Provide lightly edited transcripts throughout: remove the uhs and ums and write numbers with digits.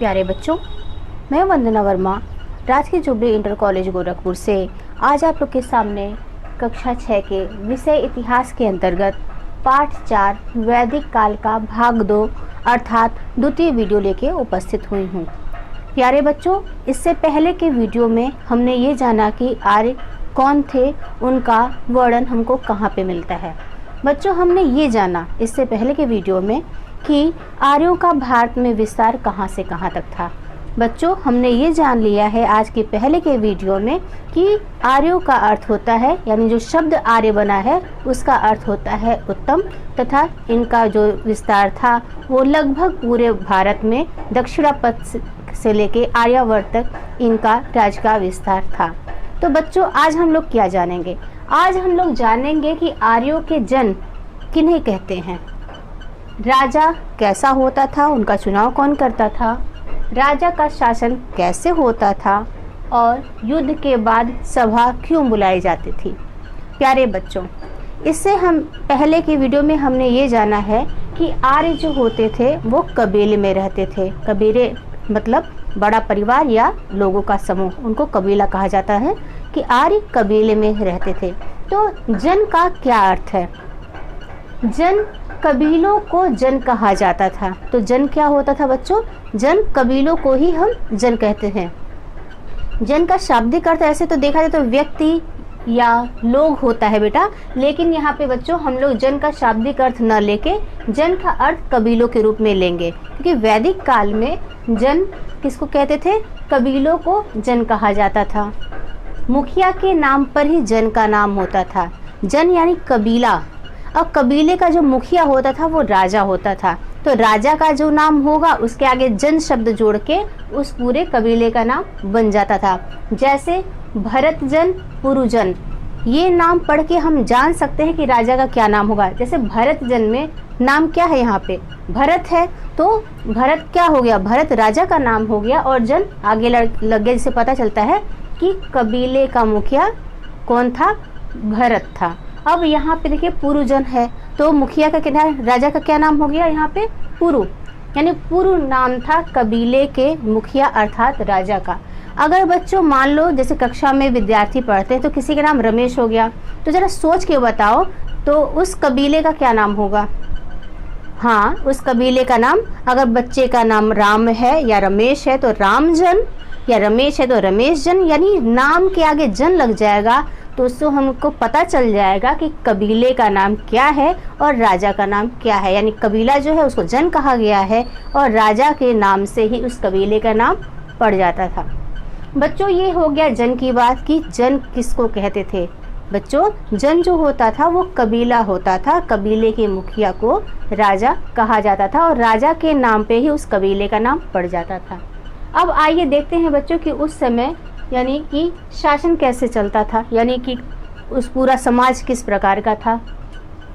प्यारे बच्चों, मैं वंदना वर्मा राजकीय जुबली इंटर कॉलेज गोरखपुर से आज आप लोग के सामने कक्षा 6 के विषय इतिहास के अंतर्गत पाठ 4 वैदिक काल का भाग 2 अर्थात द्वितीय वीडियो लेके उपस्थित हुई हूँ। प्यारे बच्चों, इससे पहले के वीडियो में हमने ये जाना कि आर्य कौन थे, उनका वर्णन हमको कहाँ पे मिलता है। बच्चों, हमने ये जाना इससे पहले के वीडियो में कि आर्यों का भारत में विस्तार कहाँ से कहाँ तक था। बच्चों, हमने ये जान लिया है आज के पहले के वीडियो में कि आर्यों का अर्थ होता है, यानी जो शब्द आर्य बना है उसका अर्थ होता है उत्तम, तथा इनका जो विस्तार था वो लगभग पूरे भारत में दक्षिणापथ से लेके आर्यावर्त तक इनका राज्य का विस्तार था। तो बच्चों, आज हम लोग क्या जानेंगे? आज हम लोग जानेंगे कि आर्यों के जन किन्हें कहते हैं, राजा कैसा होता था, उनका चुनाव कौन करता था, राजा का शासन कैसे होता था और युद्ध के बाद सभा क्यों बुलाई जाती थी। प्यारे बच्चों, इससे हम पहले की वीडियो में हमने ये जाना है कि आर्य जो होते थे वो कबीले में रहते थे। कबीले मतलब बड़ा परिवार या लोगों का समूह, उनको कबीला कहा जाता है कि आर्य कबीले में रहते थे। तो जन का क्या अर्थ है? जन, कबीलों को जन कहा जाता था। तो जन क्या होता था बच्चों? जन, कबीलों को ही हम जन कहते हैं। जन का शाब्दिक अर्थ ऐसे तो देखा जाए तो व्यक्ति या लोग होता है बेटा, लेकिन यहाँ पे बच्चों हम लोग जन का शाब्दिक अर्थ न लेके जन का अर्थ कबीलों के रूप में लेंगे, क्योंकि वैदिक काल में जन किसको कहते थे? कबीलों को जन कहा जाता था। मुखिया के नाम पर ही जन का नाम होता था। जन यानी कबीला, और कबीले का जो मुखिया होता था वो राजा होता था। तो राजा का जो नाम होगा उसके आगे जन शब्द जोड़ के उस पूरे कबीले का नाम बन जाता था। जैसे भरत जन, पुरुजन, ये नाम पढ़ के हम जान सकते हैं कि राजा का क्या नाम होगा। जैसे भरत जन में नाम क्या है? यहाँ पे भरत है, तो भरत क्या हो गया? भरत राजा का नाम हो गया और जन आगे लग गया, जिससे पता चलता है कि कबीले का मुखिया कौन था? भरत था। अब यहाँ पे देखिए पुरुजन है, तो मुखिया का क्या, राजा का क्या नाम हो गया? यहाँ पे पुरु, यानी पुरु नाम था कबीले के मुखिया अर्थात राजा का। अगर बच्चों मान लो जैसे कक्षा में विद्यार्थी पढ़ते हैं तो किसी का नाम रमेश हो गया, तो जरा सोच के बताओ तो उस कबीले का क्या नाम होगा? हाँ, उस कबीले का नाम, अगर बच्चे का नाम राम है या रमेश है तो रामजन, या रमेश है तो रमेश जन, यानी नाम के आगे जन लग जाएगा तो उससे हमको पता चल जाएगा कि कबीले का नाम क्या है और राजा का नाम क्या है। यानी कबीला जो है उसको जन कहा गया है और राजा के नाम से ही उस कबीले का नाम पड़ जाता था। बच्चों, ये हो गया जन की बात कि जन किसको कहते थे। बच्चों, जन जो होता था वो कबीला होता था, कबीले के मुखिया को राजा कहा जाता था और राजा के नाम पे ही उस कबीले का नाम पड़ जाता था। अब आइए देखते हैं बच्चों कि उस समय यानी कि शासन कैसे चलता था, यानी कि उस पूरा समाज किस प्रकार का था।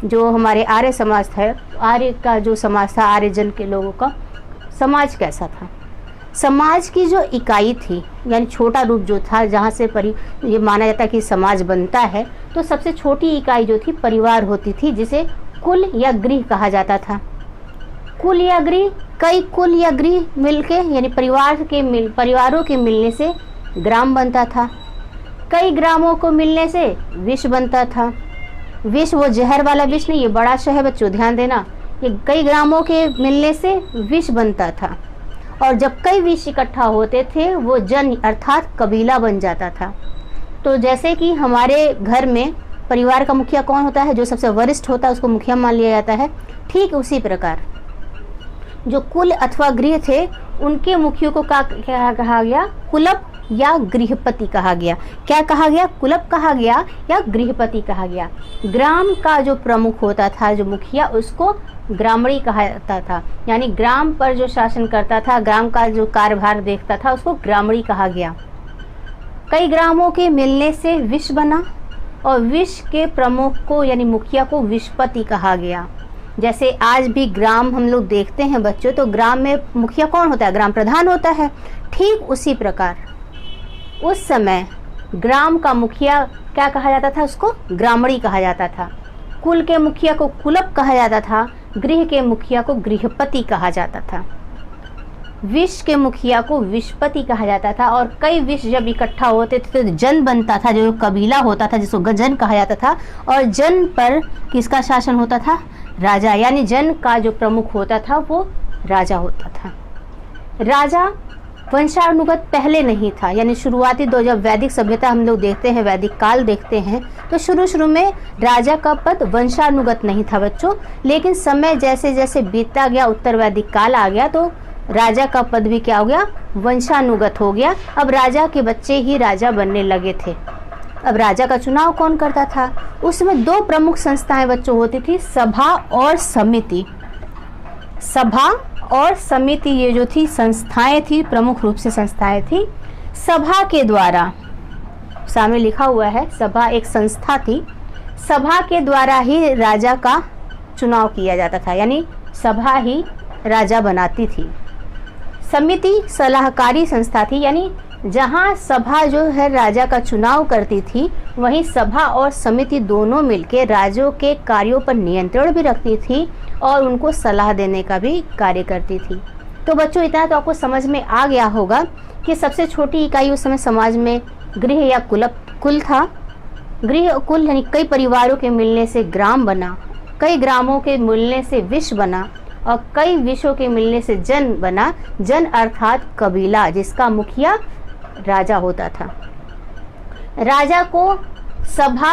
जो हमारे आर्य समाज था, आर्य का जो समाज था, आर्य जन के लोगों का समाज कैसा था? समाज की जो इकाई थी, यानी छोटा रूप जो था, जहाँ से ये माना जाता है कि समाज बनता है, तो सबसे छोटी इकाई जो थी परिवार होती थी, जिसे कुल या गृह कहा जाता था। कुल या गृह, कई कुल या गृह मिलके यानी परिवारों के मिलने से ग्राम बनता था। कई ग्रामों को मिलने से विश्व बनता था। विश्व वो जहर वाला विश्व नहीं, ये बड़ा शह है बच्चों, ध्यान देना। ये कई ग्रामों के मिलने से विश्व बनता था, और जब कई विश्व इकट्ठा होते थे वो जन अर्थात कबीला बन जाता था। तो जैसे कि हमारे घर में परिवार का मुखिया कौन होता है? जो सबसे वरिष्ठ होता है उसको मुखिया मान लिया जाता है। ठीक उसी प्रकार जो कुल अथवा गृह थे उनके मुखियों को क्या कहा गया? कुलप या गृहपति कहा गया। क्या कहा गया? कुलप कहा गया या गृहपति कहा गया। ग्राम का जो प्रमुख होता था, जो मुखिया, उसको ग्रामणी कहा जाता था। यानी ग्राम पर जो शासन करता था, ग्राम का जो कार्यभार देखता था, उसको ग्रामणी कहा गया। कई ग्रामों के मिलने से विश्व बना और विश्व के प्रमुख को यानी मुखिया को विश्वपति कहा गया। जैसे आज भी ग्राम हम लोग देखते हैं बच्चों, तो ग्राम में मुखिया कौन होता है? ग्राम प्रधान होता है। ठीक उसी प्रकार उस समय ग्राम का मुखिया क्या कहा जाता था? उसको ग्रामणी कहा जाता था। कुल के मुखिया को कुलप कहा जाता था, गृह के मुखिया को गृहपति कहा जाता था। विष के मुखिया को विषपति कहा जाता था, और कई विष जब इकट्ठा होते थे तो जन बनता था, जो कबीला होता था जिसको जन कहा जाता था, और जन पर किसका शासन होता था? राजा, यानी जन का जो प्रमुख होता था वो राजा होता था। राजा वंशानुगत पहले नहीं था, यानी शुरुआती जब वैदिक सभ्यता हम लोग देखते हैं, वैदिक काल देखते हैं, तो शुरू में राजा का पद वंशानुगत नहीं था बच्चों। लेकिन समय जैसे जैसे बीतता गया, उत्तर वैदिक काल आ गया, तो राजा का पद भी क्या हो गया? वंशानुगत हो गया। अब राजा के बच्चे ही राजा बनने लगे थे। अब राजा का चुनाव कौन करता था? उसमें दो प्रमुख संस्थाएं बच्चों होती थी, सभा और समिति। सभा और समिति ये जो थी संस्थाएं थी, प्रमुख रूप से संस्थाएं थी। सभा के द्वारा, सामने लिखा हुआ है, सभा एक संस्था थी। सभा के द्वारा ही राजा का चुनाव किया जाता था, यानी सभा ही राजा बनाती थी। समिति सलाहकारी संस्था थी, यानी जहाँ सभा जो है राजा का चुनाव करती थी, वहीं सभा और समिति दोनों मिलकर राजों के कार्यों पर नियंत्रण भी रखती थी और उनको सलाह देने का भी कार्य करती थी। तो बच्चों इतना तो आपको समझ में आ गया होगा कि सबसे छोटी इकाई उस समय समाज में गृह या कुल था। गृह कुल यानी कई परिवारों के मिलने से ग्राम बना, कई ग्रामों के मिलने से विश्व बना, और कई विश्वों के मिलने से जन बना। जन अर्थात कबीला, जिसका मुखिया राजा होता था। राजा को सभा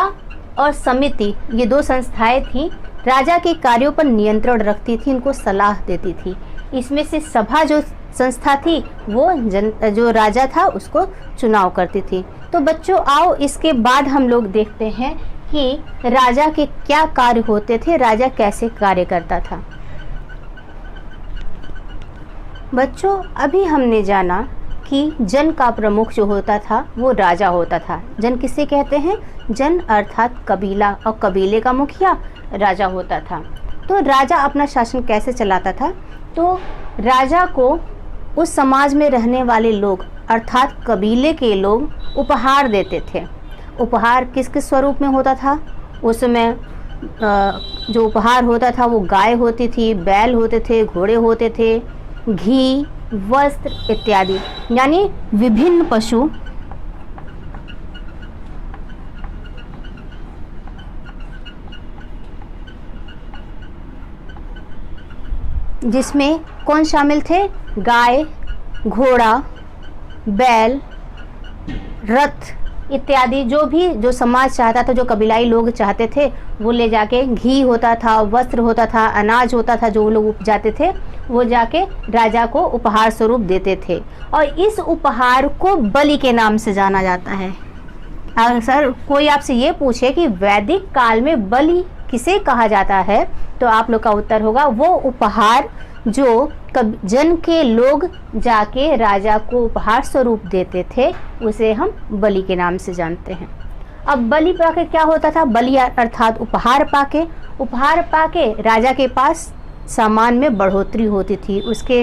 और समिति ये दो संस्थाएं थी, राजा के कार्यों पर नियंत्रण रखती थी, उनको सलाह देती थी। इसमें से सभा जो संस्था थी वो जो राजा था उसको चुनाव करती थी। तो बच्चों आओ इसके बाद हम लोग देखते हैं कि राजा के क्या कार्य होते थे, राजा कैसे कार्य करता था। बच्चों अभी हमने जाना कि जन का प्रमुख जो होता था वो राजा होता था। जन किसे कहते हैं? जन अर्थात कबीला, और कबीले का मुखिया राजा होता था। तो राजा अपना शासन कैसे चलाता था? तो राजा को उस समाज में रहने वाले लोग अर्थात कबीले के लोग उपहार देते थे। उपहार किस किस स्वरूप में होता था? उसमें जो उपहार होता था वो गाय होती थी, बैल होते थे, घोड़े होते थे, घी, वस्त्र इत्यादि, यानी विभिन्न पशु जिसमें कौन शामिल थे? गाय, घोड़ा, बैल, रथ इत्यादि, जो समाज चाहता था, जो कबीलाई लोग चाहते थे वो ले जाके, घी होता था, वस्त्र होता था, अनाज होता था, जो वो लोग उपजाते थे वो जाके राजा को उपहार स्वरूप देते थे। और इस उपहार को बलि के नाम से जाना जाता है। अगर सर कोई आपसे ये पूछे कि वैदिक काल में बलि किसे कहा जाता है, तो आप लोग का उत्तर होगा वो उपहार जो जन के लोग जाके राजा को उपहार स्वरूप देते थे, उसे हम बलि के नाम से जानते हैं। अब बलि पाके क्या होता था? बलि अर्थात उपहार पाके राजा के पास सामान में बढ़ोतरी होती थी, उसके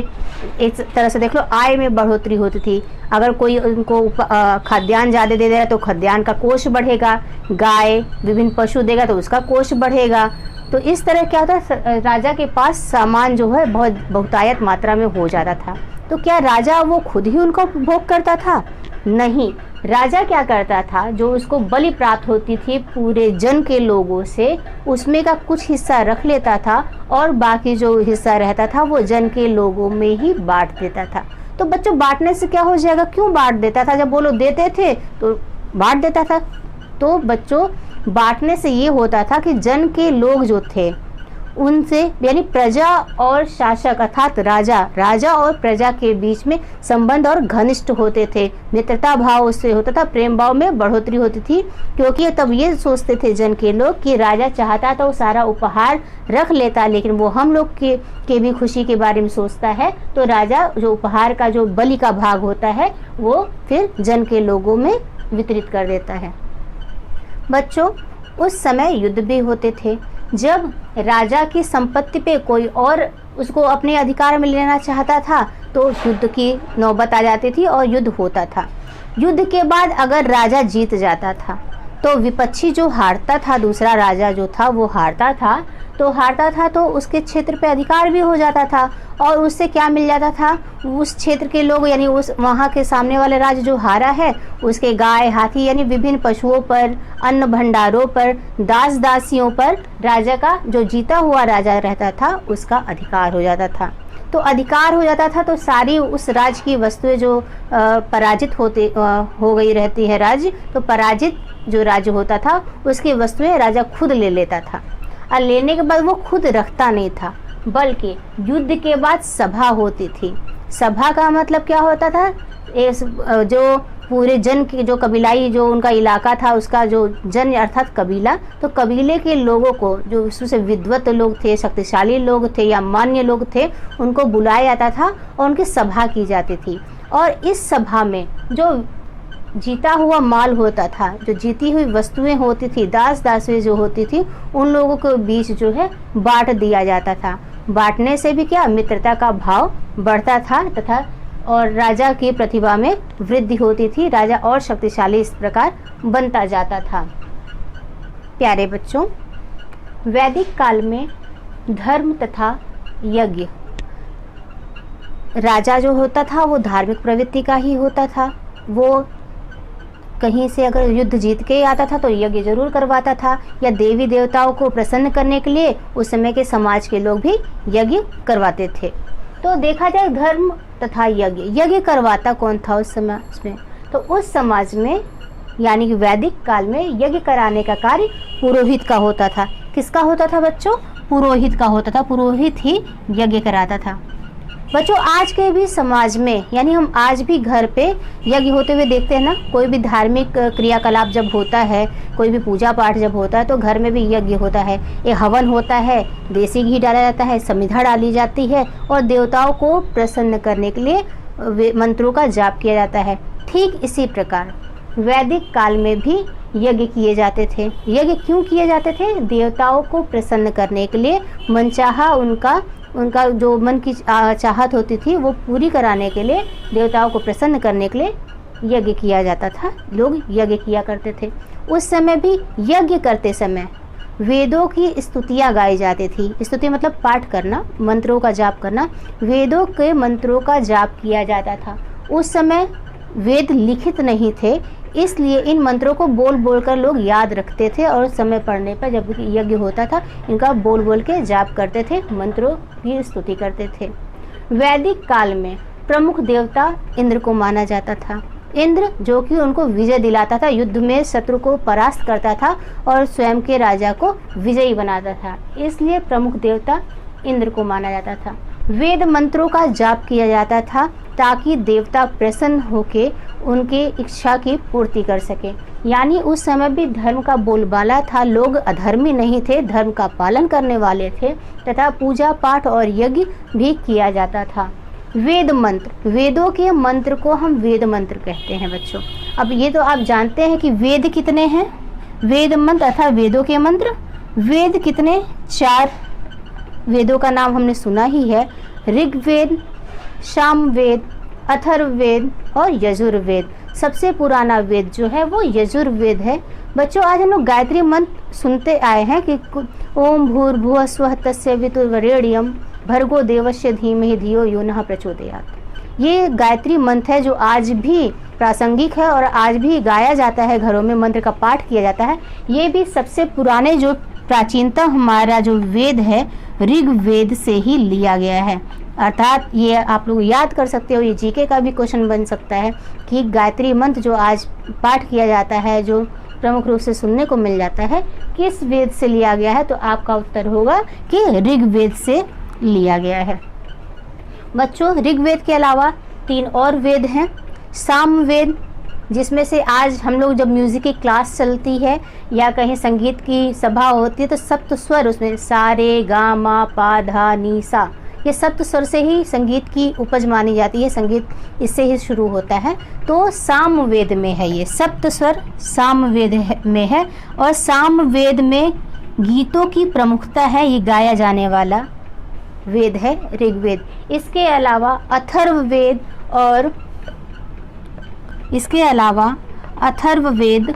एक तरह से देख लो आय में बढ़ोतरी होती थी। अगर कोई उनको खाद्यान्न ज़्यादा दे देगा तो खाद्यान्न का कोष बढ़ेगा, गाय विभिन्न पशु देगा तो उसका कोष बढ़ेगा। तो इस तरह क्या होता है, राजा के पास सामान जो है बहुत बहुतायत मात्रा में हो जाता था। तो क्या राजा वो खुद ही उनको उपभोग करता था? नहीं, राजा क्या करता था, जो उसको बलि प्राप्त होती थी पूरे जन के लोगों से, उसमें का कुछ हिस्सा रख लेता था और बाकी जो हिस्सा रहता था वो जन के लोगों में ही बांट देता था। तो बच्चों बांटने से क्या हो जाएगा? क्यों बांट देता था? जब वो लोग देते थे तो बांट देता था। तो बच्चों बांटने से ये होता था कि जन के लोग जो थे उनसे, यानी प्रजा और शासक अर्थात राजा और प्रजा के बीच में संबंध और घनिष्ठ होते थे। मित्रता भाव उससे होता था, प्रेम भाव में बढ़ोतरी होती थी, क्योंकि तब ये सोचते थे जन के लोग कि राजा चाहता तो सारा उपहार रख लेता, लेकिन वो हम लोग के भी खुशी के बारे में सोचता है, तो राजा जो उपहार का जो बलि का भाग होता है वो फिर जन के लोगों में वितरित कर देता है। बच्चों उस समय युद्ध भी होते थे। जब राजा की संपत्ति पे कोई और उसको अपने अधिकार में लेना चाहता था तो युद्ध की नौबत आ जाती थी और युद्ध होता था। युद्ध के बाद अगर राजा जीत जाता था तो विपक्षी जो हारता था, दूसरा राजा जो था वो हारता था, तो हारता था तो उसके क्षेत्र पे अधिकार भी हो जाता था, और उससे क्या मिल जाता था, उस क्षेत्र के लोग यानी उस वहाँ के सामने वाले राज्य जो हारा है उसके गाय हाथी यानी विभिन्न पशुओं पर, अन्न भंडारों पर, दास दासियों पर राजा का, जो जीता हुआ राजा रहता था उसका अधिकार हो जाता था। तो अधिकार हो जाता था तो सारी उस राज्य की वस्तुएं जो पराजित हो गई रहती है राज्य, तो पराजित जो राज्य होता था उसकी वस्तुएं राजा खुद ले लेता था, और लेने के बाद वो खुद रखता नहीं था, बल्कि युद्ध के बाद सभा होती थी। सभा का मतलब क्या होता था, जो पूरे जन के जो कबीलाई जो उनका इलाका था उसका जो जन अर्थात कबीला, तो कबीले के लोगों को जो उससे विद्वत लोग थे, शक्तिशाली लोग थे या मान्य लोग थे, उनको बुलाया जाता था और उनकी सभा की जाती थी। और इस सभा में जो जीता हुआ माल होता था, जो जीती हुई वस्तुएं होती थी, दास दासियां जो होती थी, उन लोगों के बीच जो है बांट दिया जाता था। बांटने से भी क्या, मित्रता का भाव बढ़ता था तथा और राजा की प्रतिभा में वृद्धि होती थी, राजा और शक्तिशाली इस प्रकार बनता जाता था। प्यारे बच्चों, वैदिक काल में धर्म तथा यज्ञ, राजा जो होता था वो धार्मिक प्रवृत्ति का ही होता था। वो कहीं से अगर युद्ध जीत के आता था तो यज्ञ जरूर करवाता था, या देवी देवताओं को प्रसन्न करने के लिए उस समय के समाज के लोग भी यज्ञ करवाते थे। तो देखा जाए धर्म तथा यज्ञ, यज्ञ करवाता कौन था उस समाज में, तो उस समाज में यानी कि वैदिक काल में यज्ञ कराने का कार्य पुरोहित का होता था। किसका होता था बच्चों, पुरोहित का होता था, पुरोहित ही यज्ञ कराता था। बच्चों आज के भी समाज में यानी हम आज भी घर पे यज्ञ होते हुए देखते हैं ना, कोई भी धार्मिक क्रियाकलाप जब होता है, कोई भी पूजा पाठ जब होता है तो घर में भी यज्ञ होता है। एक हवन होता है, देसी घी डाला जाता है, समिधा डाली जाती है और देवताओं को प्रसन्न करने के लिए मंत्रों का जाप किया जाता है। ठीक इसी प्रकार वैदिक काल में भी यज्ञ किए जाते थे। यज्ञ क्यों किए जाते थे, देवताओं को प्रसन्न करने के लिए, मनचाहा उनका जो मन की चाहत होती थी वो पूरी कराने के लिए, देवताओं को प्रसन्न करने के लिए यज्ञ किया जाता था। लोग यज्ञ किया करते थे। उस समय भी यज्ञ करते समय वेदों की स्तुतियाँ गाई जाती थी। स्तुति मतलब पाठ करना, मंत्रों का जाप करना, वेदों के मंत्रों का जाप किया जाता था। उस समय वेद लिखित नहीं थे, इसलिए इन मंत्रों को बोल बोल कर लोग याद रखते थे और समय पड़ने पर जब यज्ञ होता था इनका बोल बोल के जाप करते थे, मंत्रों की स्तुति करते थे। वैदिक काल में प्रमुख देवता इंद्र को माना जाता था। इंद्र जो कि उनको विजय दिलाता था, युद्ध में शत्रु को परास्त करता था और स्वयं के राजा को विजयी बनाता था, इसलिए प्रमुख देवता इंद्र को माना जाता था। वेद मंत्रों का जाप किया जाता था ताकि देवता प्रसन्न होके उनके इच्छा की पूर्ति कर सके। यानी उस समय भी धर्म का बोलबाला था, लोग अधर्मी नहीं थे, धर्म का पालन करने वाले थे तथा पूजा पाठ और यज्ञ भी किया जाता था। वेद मंत्र, वेदों के मंत्र को हम वेद मंत्र कहते हैं बच्चों। अब ये तो आप जानते हैं कि वेद कितने हैं, वेद मंत्र अथवा वेदों के मंत्र। वेद कितने, 4 वेदों का नाम हमने सुना ही है, ऋग्वेद, सामवेद, अथर्ववेद और यजुर्वेद। सबसे पुराना वेद जो है वो यजुर्वेद है। बच्चों आज हम लोग गायत्री मंत्र सुनते आए हैं कि ओम भूर्भुवः स्वः तस्य वितुर्वरेण्यं भर्गो देवस्य धीमहि धियो यो नः प्रचोदयात्। ये गायत्री मंत्र है जो आज भी प्रासंगिक है और आज भी गाया जाता है, घरों में मंत्र का पाठ किया जाता है। ये भी सबसे पुराने जो प्राचीनतम हमारा जो वेद है ऋग्वेद से ही लिया गया है। अर्थात ये आप लोग याद कर सकते हो, ये जीके का भी क्वेश्चन बन सकता है कि गायत्री मंत्र जो आज पाठ किया जाता है, जो प्रमुख रूप से सुनने को मिल जाता है, किस वेद से लिया गया है, तो आपका उत्तर होगा कि ऋग्वेद से लिया गया है। बच्चों ऋग्वेद के अलावा 3 और वेद हैं। सामवेद, जिसमें से आज हम लोग जब म्यूज़िक की क्लास चलती है या कहीं संगीत की सभा होती है तो सप्त स्वर उसमें सा रे गा मा पा धा नी सा, ये सप्त स्वर से ही संगीत की उपज मानी जाती है, संगीत इससे ही शुरू होता है। तो सामवेद में है, ये सप्त स्वर सामवेद में है और सामवेद में गीतों की प्रमुखता है, ये गाया जाने वाला वेद है ऋग्वेद। इसके अलावा अथर्ववेद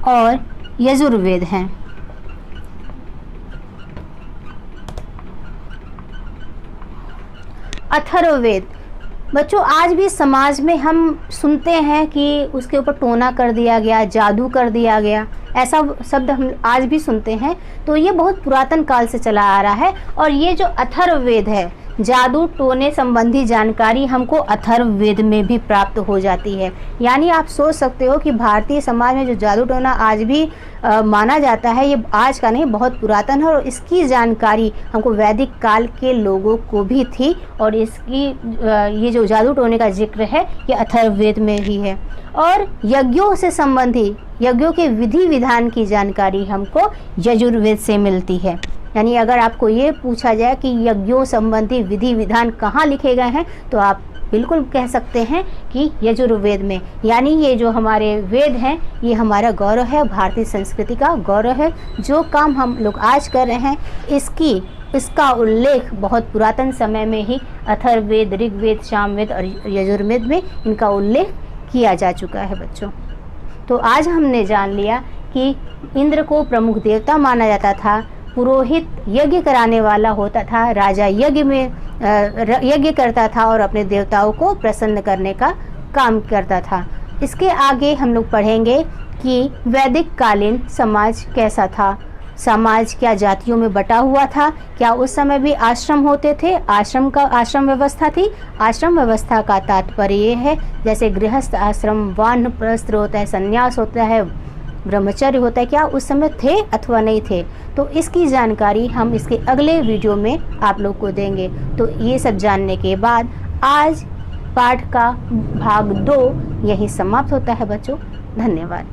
और यजुर्वेद हैं। अथर्ववेद। बच्चों, आज भी समाज में हम सुनते हैं कि उसके ऊपर टोना कर दिया गया, जादू कर दिया गया, ऐसा शब्द हम आज भी सुनते हैं। तो ये बहुत पुरातन काल से चला आ रहा है। और ये जो अथर्ववेद है, जादू टोने संबंधी जानकारी हमको अथर्ववेद में भी प्राप्त हो जाती है। यानी आप सोच सकते हो कि भारतीय समाज में जो जादू टोना आज भी माना जाता है, ये आज का नहीं, बहुत पुरातन है। और इसकी जानकारी हमको वैदिक काल के लोगों को भी थी। और इसकी ये जो जादू टोने का जिक्र है, ये अथर्ववेद में ही है। और यज्ञों से संबंधी, यज्ञों के विधि विधान की जानकारी हमको यजुर्वेद से मिलती है। यानी अगर आपको ये पूछा जाए कि यज्ञों संबंधी विधि विधान कहाँ लिखे गए हैं, तो आप बिल्कुल कह सकते हैं कि यजुर्वेद में। यानी ये जो हमारे वेद हैं, ये हमारा गौरव है, भारतीय संस्कृति का गौरव है। जो काम हम लोग आज कर रहे हैं, इसका उल्लेख बहुत पुरातन समय में ही अथर्ववेद, ऋग्वेद, सामवेद और यजुर्वेद में इनका उल्लेख किया जा चुका है बच्चों। तो आज हमने जान लिया कि इंद्र को प्रमुख देवता माना जाता था, पुरोहित यज्ञ कराने वाला होता था, राजा यज्ञ करता था और अपने देवताओं को प्रसन्न करने का काम करता था। इसके आगे हम लोग पढ़ेंगे कि वैदिक कालीन समाज कैसा था, समाज क्या जातियों में बटा हुआ था, क्या उस समय भी आश्रम होते थे, आश्रम व्यवस्था थी। आश्रम व्यवस्था का तात्पर्य ये है, जैसे गृहस्थ आश्रम, वानप्रस्थ होता है, संन्यास होता है, ब्रह्मचर्य होता है, क्या उस समय थे अथवा नहीं थे। तो इसकी जानकारी हम इसके अगले वीडियो में आप लोग को देंगे। तो ये सब जानने के बाद आज पाठ का भाग 2 यही समाप्त होता है बच्चों। धन्यवाद।